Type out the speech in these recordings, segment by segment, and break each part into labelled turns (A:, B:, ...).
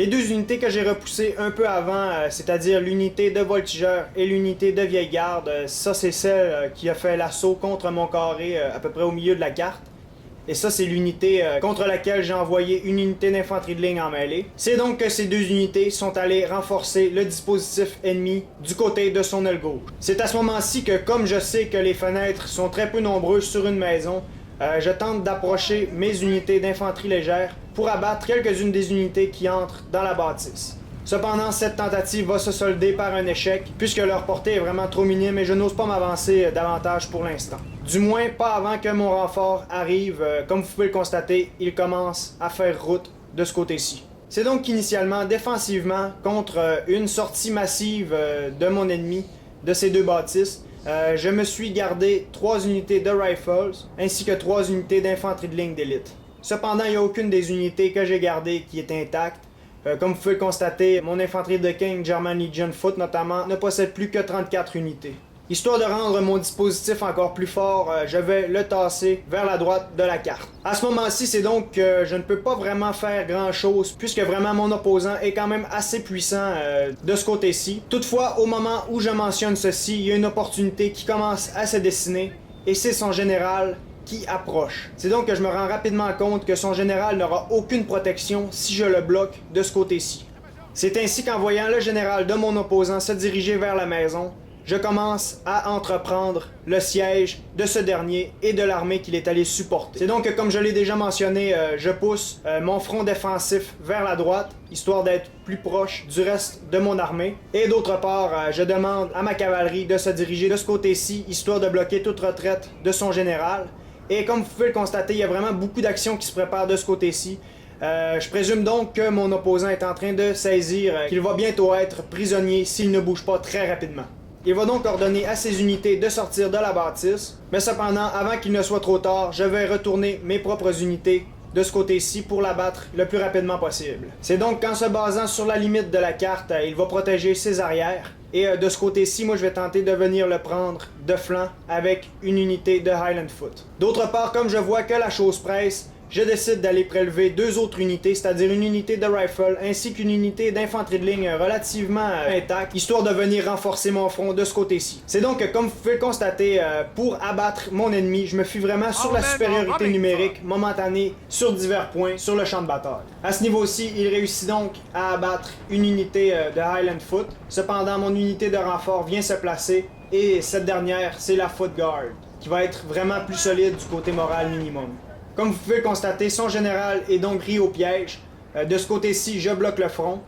A: Les deux unités que j'ai repoussées un peu avant, c'est-à-dire l'unité de voltigeur et l'unité de vieille garde, ça c'est celle qui a fait l'assaut contre mon carré à peu près au milieu de la carte. Et ça c'est l'unité contre laquelle j'ai envoyé une unité d'infanterie de ligne en mêlée. C'est donc que ces deux unités sont allées renforcer le dispositif ennemi du côté de son aile gauche. C'est à ce moment-ci que, comme je sais que les fenêtres sont très peu nombreuses sur une maison, je tente d'approcher mes unités d'infanterie légère pour abattre quelques-unes des unités qui entrent dans la bâtisse. Cependant, cette tentative va se solder par un échec, puisque leur portée est vraiment trop minime et je n'ose pas m'avancer davantage pour l'instant. Du moins, pas avant que mon renfort arrive. Comme vous pouvez le constater, il commence à faire route de ce côté-ci. C'est donc qu'initialement, défensivement, contre une sortie massive de mon ennemi, de ces deux bâtisses, je me suis gardé 3 unités de rifles ainsi que 3 unités d'infanterie de ligne d'élite. Cependant, il n'y a aucune des unités que j'ai gardées qui est intacte. Comme vous pouvez le constater, mon infanterie de King German Legion Foot notamment ne possède plus que 34 unités. Histoire de rendre mon dispositif encore plus fort, je vais le tasser vers la droite de la carte. À ce moment-ci, c'est donc que je ne peux pas vraiment faire grand-chose, puisque vraiment mon opposant est quand même assez puissant de ce côté-ci. Toutefois, au moment où je mentionne ceci, il y a une opportunité qui commence à se dessiner, et c'est son général qui approche. C'est donc que je me rends rapidement compte que son général n'aura aucune protection si je le bloque de ce côté-ci. C'est ainsi qu'en voyant le général de mon opposant se diriger vers la maison, je commence à entreprendre le siège de ce dernier et de l'armée qu'il est allé supporter. C'est donc que, comme je l'ai déjà mentionné, je pousse mon front défensif vers la droite, histoire d'être plus proche du reste de mon armée. Et d'autre part, je demande à ma cavalerie de se diriger de ce côté-ci, histoire de bloquer toute retraite de son général. Et comme vous pouvez le constater, il y a vraiment beaucoup d'actions qui se préparent de ce côté-ci. Je présume donc que mon opposant est en train de saisir qu'il va bientôt être prisonnier s'il ne bouge pas très rapidement. Il va donc ordonner à ses unités de sortir de la bâtisse, mais cependant, avant qu'il ne soit trop tard, je vais retourner mes propres unités de ce côté-ci pour l'abattre le plus rapidement possible. C'est donc qu'en se basant sur la limite de la carte, il va protéger ses arrières. Et de ce côté-ci, moi je vais tenter de venir le prendre de flanc avec une unité de Highland Foot. D'autre part, comme je vois que la chose presse, je décide d'aller prélever 2 autres unités, c'est-à-dire une unité de rifle ainsi qu'une unité d'infanterie de ligne relativement intacte, histoire de venir renforcer mon front de ce côté-ci. C'est donc que, comme vous pouvez le constater, pour abattre mon ennemi, je me fie vraiment sur la supériorité numérique momentanée sur divers points sur le champ de bataille. À ce niveau-ci, il réussit donc à abattre une unité de Highland Foot. Cependant, mon unité de renfort vient se placer et cette dernière, c'est la Foot Guard, qui va être vraiment plus solide du côté moral minimum. Comme vous pouvez le constater, son général est donc pris au piège. De ce côté-ci, je bloque le front.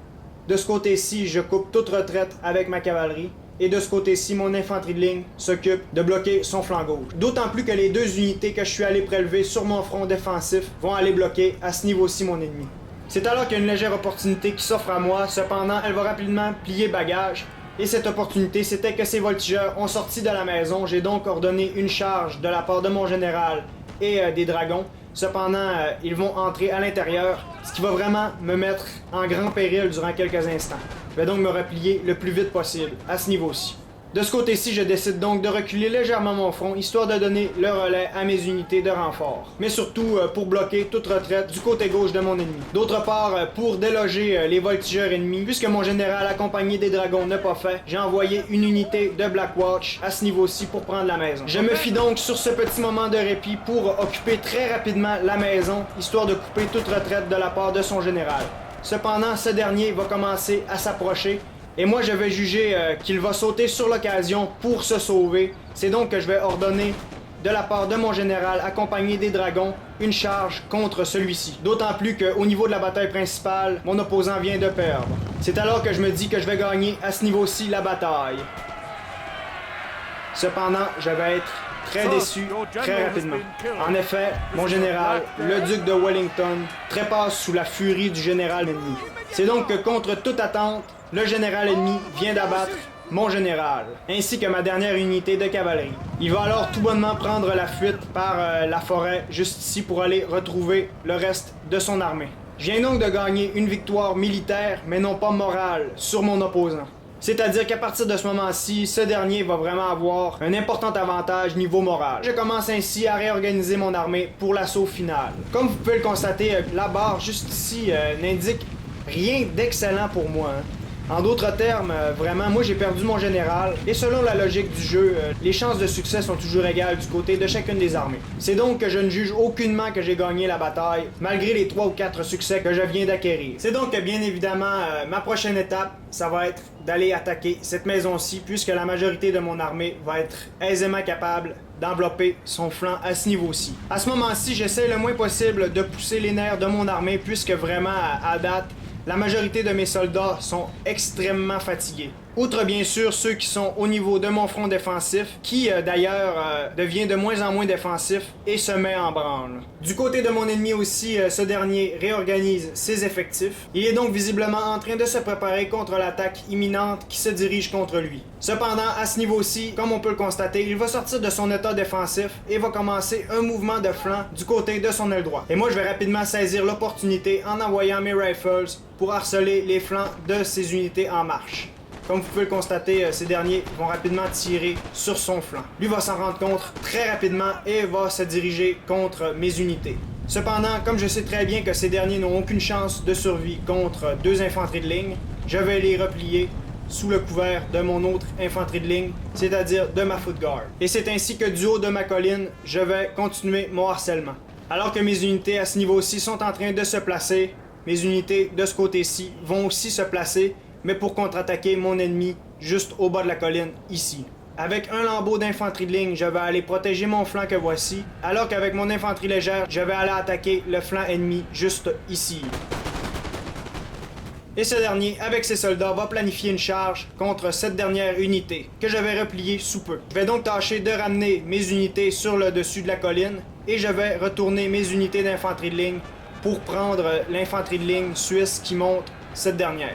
A: De ce côté-ci, je coupe toute retraite avec ma cavalerie. Et de ce côté-ci, mon infanterie de ligne s'occupe de bloquer son flanc gauche. D'autant plus que les 2 unités que je suis allé prélever sur mon front défensif vont aller bloquer à ce niveau-ci mon ennemi. C'est alors qu'il y a une légère opportunité qui s'offre à moi. Cependant, elle va rapidement plier bagage. Et cette opportunité, c'était que ces voltigeurs ont sorti de la maison. J'ai donc ordonné une charge de la part de mon général et des dragons. Cependant, ils vont entrer à l'intérieur, ce qui va vraiment me mettre en grand péril durant quelques instants. Je vais donc me replier le plus vite possible à ce niveau-ci. De ce côté-ci, je décide donc de reculer légèrement mon front, histoire de donner le relais à mes unités de renfort. Mais surtout pour bloquer toute retraite du côté gauche de mon ennemi. D'autre part, pour déloger les voltigeurs ennemis, puisque mon général accompagné des dragons n'a pas fait, j'ai envoyé une unité de Blackwatch à ce niveau-ci pour prendre la maison. Je me fie donc sur ce petit moment de répit pour occuper très rapidement la maison, histoire de couper toute retraite de la part de son général. Cependant, ce dernier va commencer à s'approcher. Et moi, je vais juger qu'il va sauter sur l'occasion pour se sauver. C'est donc que je vais ordonner, de la part de mon général accompagné des dragons, une charge contre celui-ci. D'autant plus qu'au niveau de la bataille principale, mon opposant vient de perdre. C'est alors que je me dis que je vais gagner à ce niveau-ci la bataille. Cependant, je vais être très déçu très rapidement. En effet, mon général, le duc de Wellington, trépasse sous la furie du général ennemi. C'est donc que contre toute attente, le général ennemi vient d'abattre mon général, ainsi que ma dernière unité de cavalerie. Il va alors tout bonnement prendre la fuite par la forêt juste ici pour aller retrouver le reste de son armée. Je viens donc de gagner une victoire militaire, mais non pas morale, sur mon opposant. C'est-à-dire qu'à partir de ce moment-ci, ce dernier va vraiment avoir un important avantage niveau moral. Je commence ainsi à réorganiser mon armée pour l'assaut final. Comme vous pouvez le constater, la barre juste ici n'indique Rien d'excellent pour moi, hein. En d'autres termes, vraiment, moi j'ai perdu mon général, et selon la logique du jeu, les chances de succès sont toujours égales du côté de chacune des armées. C'est donc que je ne juge aucunement que j'ai gagné la bataille, malgré les 3 ou 4 succès que je viens d'acquérir. C'est donc que bien évidemment, ma prochaine étape, ça va être d'aller attaquer cette maison-ci, puisque la majorité de mon armée va être aisément capable d'envelopper son flanc à ce niveau-ci. À ce moment-ci, j'essaie le moins possible de pousser les nerfs de mon armée, puisque vraiment, à date, la majorité de mes soldats sont extrêmement fatigués. Outre bien sûr ceux qui sont au niveau de mon front défensif, qui d'ailleurs devient de moins en moins défensif et se met en branle. Du côté de mon ennemi aussi, ce dernier réorganise ses effectifs. Il est donc visiblement en train de se préparer contre l'attaque imminente qui se dirige contre lui. Cependant, à ce niveau-ci, comme on peut le constater, il va sortir de son état défensif et va commencer un mouvement de flanc du côté de son aile droit. Et moi, je vais rapidement saisir l'opportunité en envoyant mes rifles pour harceler les flancs de ces unités en marche. Comme vous pouvez le constater, ces derniers vont rapidement tirer sur son flanc. Lui va s'en rendre compte très rapidement et va se diriger contre mes unités. Cependant, comme je sais très bien que ces derniers n'ont aucune chance de survie contre 2 infanteries de ligne, je vais les replier sous le couvert de mon autre infanterie de ligne, c'est-à-dire de ma foot guard. Et c'est ainsi que du haut de ma colline, je vais continuer mon harcèlement. Alors que mes unités à ce niveau-ci sont en train de se placer, mes unités de ce côté-ci vont aussi se placer, mais pour contre-attaquer mon ennemi juste au bas de la colline, ici. Avec un lambeau d'infanterie de ligne, je vais aller protéger mon flanc que voici, alors qu'avec mon infanterie légère, je vais aller attaquer le flanc ennemi juste ici. Et ce dernier, avec ses soldats, va planifier une charge contre cette dernière unité, que je vais replier sous peu. Je vais donc tâcher de ramener mes unités sur le dessus de la colline, et je vais retourner mes unités d'infanterie de ligne pour prendre l'infanterie de ligne suisse qui monte cette dernière.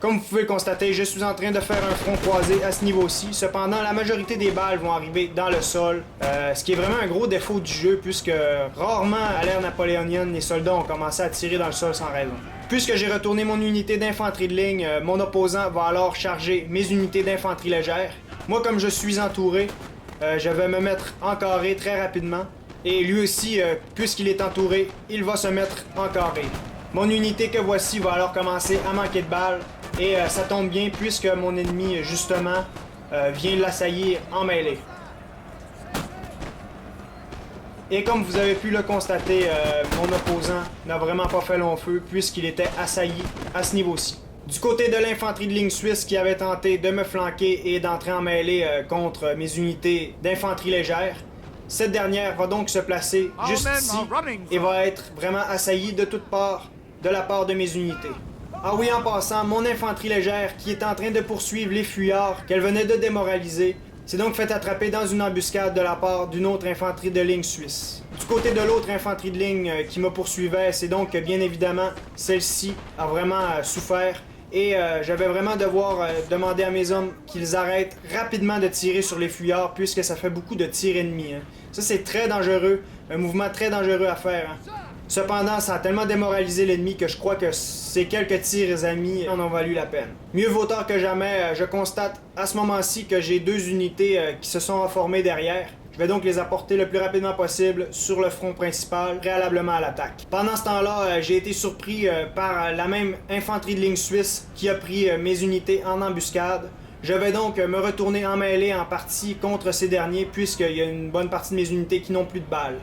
A: Comme vous pouvez le constater, je suis en train de faire un front croisé à ce niveau-ci. Cependant, la majorité des balles vont arriver dans le sol, ce qui est vraiment un gros défaut du jeu, puisque rarement à l'ère napoléonienne, les soldats ont commencé à tirer dans le sol sans raison. Puisque j'ai retourné mon unité d'infanterie de ligne, mon opposant va alors charger mes unités d'infanterie légère. Moi, comme je suis entouré, je vais me mettre en carré très rapidement. Et lui aussi, puisqu'il est entouré, il va se mettre en carré. Mon unité que voici va alors commencer à manquer de balles. Et ça tombe bien puisque mon ennemi, justement, vient l'assaillir en mêlée. Et comme vous avez pu le constater, mon opposant n'a vraiment pas fait long feu puisqu'il était assailli à ce niveau-ci. Du côté de l'infanterie de ligne suisse qui avait tenté de me flanquer et d'entrer en mêlée contre mes unités d'infanterie légère, cette dernière va donc se placer juste ici et va être vraiment assaillie de toutes parts de la part de mes unités. Ah oui, en passant, mon infanterie légère, qui est en train de poursuivre les fuyards qu'elle venait de démoraliser, s'est donc fait attraper dans une embuscade de la part d'une autre infanterie de ligne suisse. Du côté de l'autre infanterie de ligne qui me poursuivait, c'est donc que bien évidemment, celle-ci a vraiment souffert. Et je vais vraiment devoir demander à mes hommes qu'ils arrêtent rapidement de tirer sur les fuyards, puisque ça fait beaucoup de tirs ennemis. Hein. Ça, c'est très dangereux, un mouvement très dangereux à faire. Hein. Cependant, ça a tellement démoralisé l'ennemi que je crois que ces quelques tirs amis en ont valu la peine. Mieux vaut tard que jamais, je constate à ce moment-ci que j'ai 2 unités qui se sont reformées derrière. Je vais donc les apporter le plus rapidement possible sur le front principal, préalablement à l'attaque. Pendant ce temps-là, j'ai été surpris par la même infanterie de ligne suisse qui a pris mes unités en embuscade. Je vais donc me retourner en mêlée en partie contre ces derniers, puisqu'il y a une bonne partie de mes unités qui n'ont plus de balles.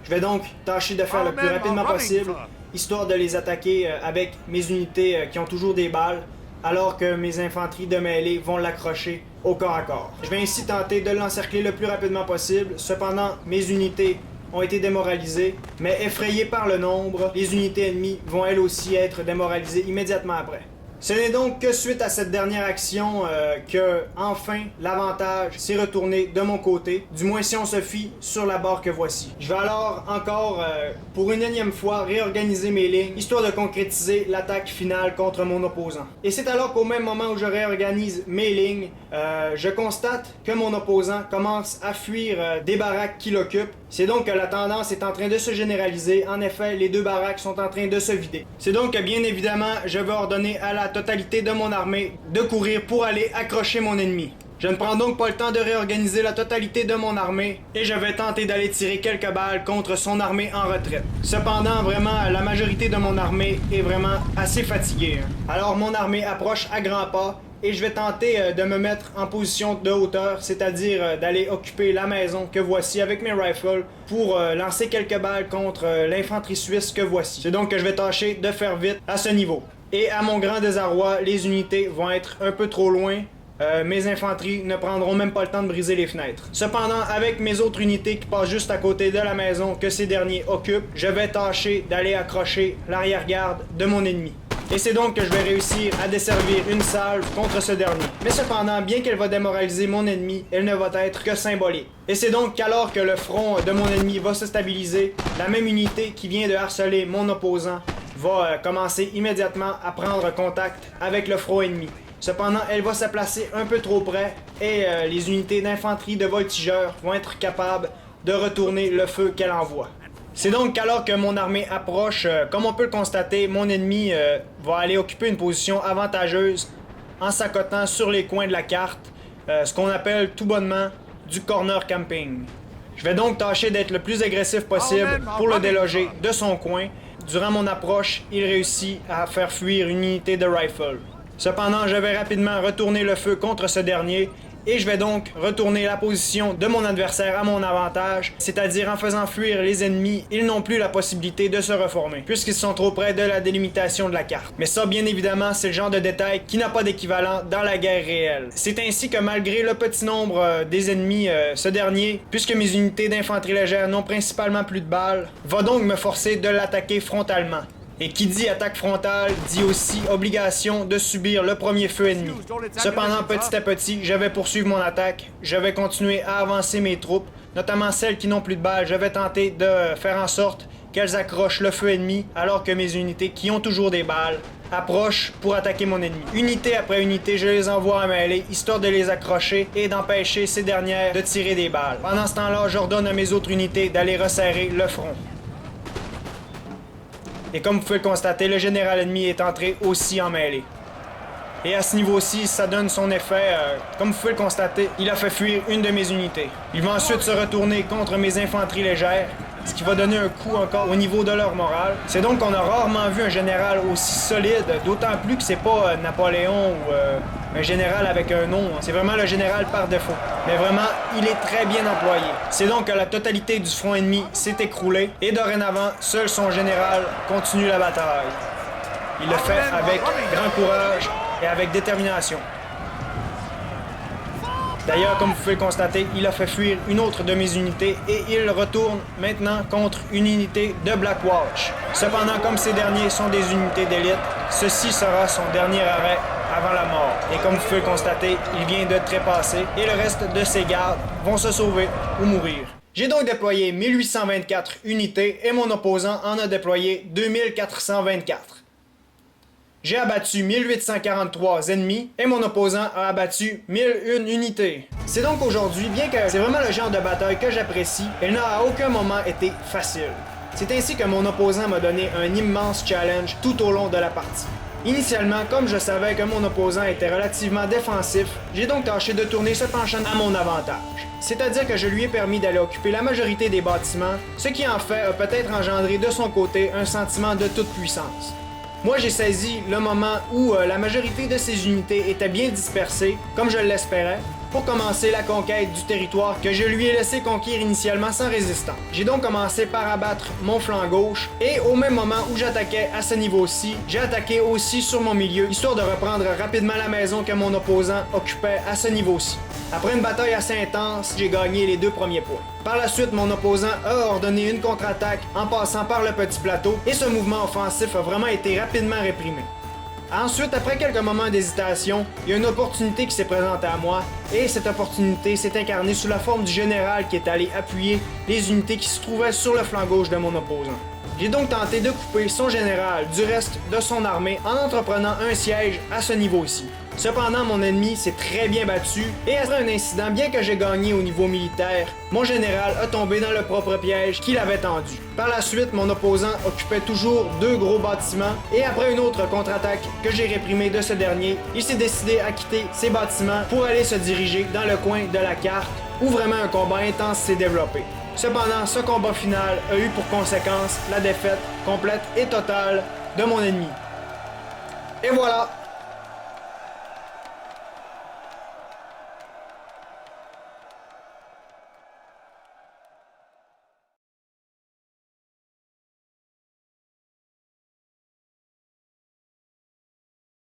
A: Je vais donc tâcher de faire le plus rapidement possible, histoire de les attaquer avec mes unités qui ont toujours des balles, alors que mes infanteries de mêlée vont l'accrocher au corps à corps. Je vais ainsi tenter de l'encercler le plus rapidement possible. Cependant, mes unités ont été démoralisées, mais effrayées par le nombre, les unités ennemies vont elles aussi être démoralisées immédiatement après. Ce n'est donc que suite à cette dernière action que, enfin, l'avantage s'est retourné de mon côté, du moins si on se fie sur la barre que voici. Je vais alors encore, pour une énième fois, réorganiser mes lignes, histoire de concrétiser l'attaque finale contre mon opposant. Et c'est alors qu'au même moment où je réorganise mes lignes, je constate que mon opposant commence à fuir des baraques qui l'occupent. C'est donc que la tendance est en train de se généraliser. En effet, les 2 baraques sont en train de se vider. C'est donc que, bien évidemment, je vais ordonner à la totalité de mon armée de courir pour aller accrocher mon ennemi. Je ne prends donc pas le temps de réorganiser la totalité de mon armée et je vais tenter d'aller tirer quelques balles contre son armée en retraite. Cependant, vraiment, la majorité de mon armée est vraiment assez fatiguée. Alors mon armée approche à grands pas et je vais tenter de me mettre en position de hauteur, c'est-à-dire d'aller occuper la maison que voici avec mes rifles pour lancer quelques balles contre l'infanterie suisse que voici. C'est donc que je vais tâcher de faire vite à ce niveau. Et à mon grand désarroi, les unités vont être un peu trop loin. Mes infanteries ne prendront même pas le temps de briser les fenêtres. Cependant, avec mes autres unités qui passent juste à côté de la maison que ces derniers occupent, je vais tâcher d'aller accrocher l'arrière-garde de mon ennemi. Et c'est donc que je vais réussir à desservir une salve contre ce dernier. Mais cependant, bien qu'elle va démoraliser mon ennemi, elle ne va être que symbolique. Et c'est donc qu'alors que le front de mon ennemi va se stabiliser, la même unité qui vient de harceler mon opposant va commencer immédiatement à prendre contact avec le front ennemi. Cependant, elle va se placer un peu trop près et les unités d'infanterie de voltigeurs vont être capables de retourner le feu qu'elle envoie. C'est donc qu'alors que mon armée approche, comme on peut le constater, mon ennemi va aller occuper une position avantageuse en s'accotant sur les coins de la carte, ce qu'on appelle tout bonnement du corner camping. Je vais donc tâcher d'être le plus agressif possible pour le déloger de son coin. Durant mon approche, il réussit à faire fuir une unité de rifle. Cependant, je vais rapidement retourner le feu contre ce dernier et je vais donc retourner la position de mon adversaire à mon avantage, c'est-à-dire en faisant fuir les ennemis, ils n'ont plus la possibilité de se reformer, puisqu'ils sont trop près de la délimitation de la carte. Mais ça, bien évidemment, c'est le genre de détail qui n'a pas d'équivalent dans la guerre réelle. C'est ainsi que malgré le petit nombre des ennemis, ce dernier, puisque mes unités d'infanterie légère n'ont principalement plus de balles, va donc me forcer de l'attaquer frontalement. Et qui dit attaque frontale dit aussi obligation de subir le premier feu ennemi. Cependant, petit à petit, je vais poursuivre mon attaque. Je vais continuer à avancer mes troupes, notamment celles qui n'ont plus de balles. Je vais tenter de faire en sorte qu'elles accrochent le feu ennemi, alors que mes unités qui ont toujours des balles approchent pour attaquer mon ennemi. Unité après unité, je les envoie à mêler, histoire de les accrocher et d'empêcher ces dernières de tirer des balles. Pendant ce temps-là, j'ordonne à mes autres unités d'aller resserrer le front. Et comme vous pouvez le constater, le général ennemi est entré aussi en mêlée. Et à ce niveau-ci, ça donne son effet. Comme vous pouvez le constater, il a fait fuir une de mes unités. Il va ensuite se retourner contre mes infanteries légères, ce qui va donner un coup encore au niveau de leur morale. C'est donc qu'on a rarement vu un général aussi solide, d'autant plus que c'est pas Napoléon ou un général avec un nom. C'est vraiment le général par défaut. Mais vraiment, il est très bien employé. C'est donc que la totalité du front ennemi s'est écroulée et dorénavant, seul son général continue la bataille. Il le fait avec grand courage et avec détermination. D'ailleurs, comme vous pouvez le constater, il a fait fuir une autre de mes unités et il retourne maintenant contre une unité de Black Watch. Cependant, comme ces derniers sont des unités d'élite, ceci sera son dernier arrêt avant la mort. Et comme vous pouvez le constater, il vient de trépasser et le reste de ses gardes vont se sauver ou mourir. J'ai donc déployé 1824 unités et mon opposant en a déployé 2424. J'ai abattu 1843 ennemis et mon opposant a abattu 1001 unités. C'est donc aujourd'hui, bien que c'est vraiment le genre de bataille que j'apprécie, elle n'a à aucun moment été facile. C'est ainsi que mon opposant m'a donné un immense challenge tout au long de la partie. Initialement, comme je savais que mon opposant était relativement défensif, j'ai donc tâché de tourner ce penchant à mon avantage. C'est-à-dire que je lui ai permis d'aller occuper la majorité des bâtiments, ce qui en fait a peut-être engendré de son côté un sentiment de toute puissance. Moi, j'ai saisi le moment où la majorité de ces unités étaient bien dispersées, comme je l'espérais, pour commencer la conquête du territoire que je lui ai laissé conquérir initialement sans résistance. J'ai donc commencé par abattre mon flanc gauche, et au même moment où j'attaquais à ce niveau-ci, j'ai attaqué aussi sur mon milieu, histoire de reprendre rapidement la maison que mon opposant occupait à ce niveau-ci. Après une bataille assez intense, j'ai gagné les 2 premiers points. Par la suite, mon opposant a ordonné une contre-attaque en passant par le petit plateau et ce mouvement offensif a vraiment été rapidement réprimé. Ensuite, après quelques moments d'hésitation, il y a une opportunité qui s'est présentée à moi et cette opportunité s'est incarnée sous la forme du général qui est allé appuyer les unités qui se trouvaient sur le flanc gauche de mon opposant. J'ai donc tenté de couper son général du reste de son armée en entreprenant un siège à ce niveau-ci. Cependant, mon ennemi s'est très bien battu et après un incident, bien que j'ai gagné au niveau militaire, mon général a tombé dans le propre piège qu'il avait tendu. Par la suite, mon opposant occupait toujours 2 gros bâtiments et après une autre contre-attaque que j'ai réprimée de ce dernier, il s'est décidé à quitter ces bâtiments pour aller se diriger dans le coin de la carte où vraiment un combat intense s'est développé. Cependant, ce combat final a eu pour conséquence la défaite complète et totale de mon ennemi. Et voilà,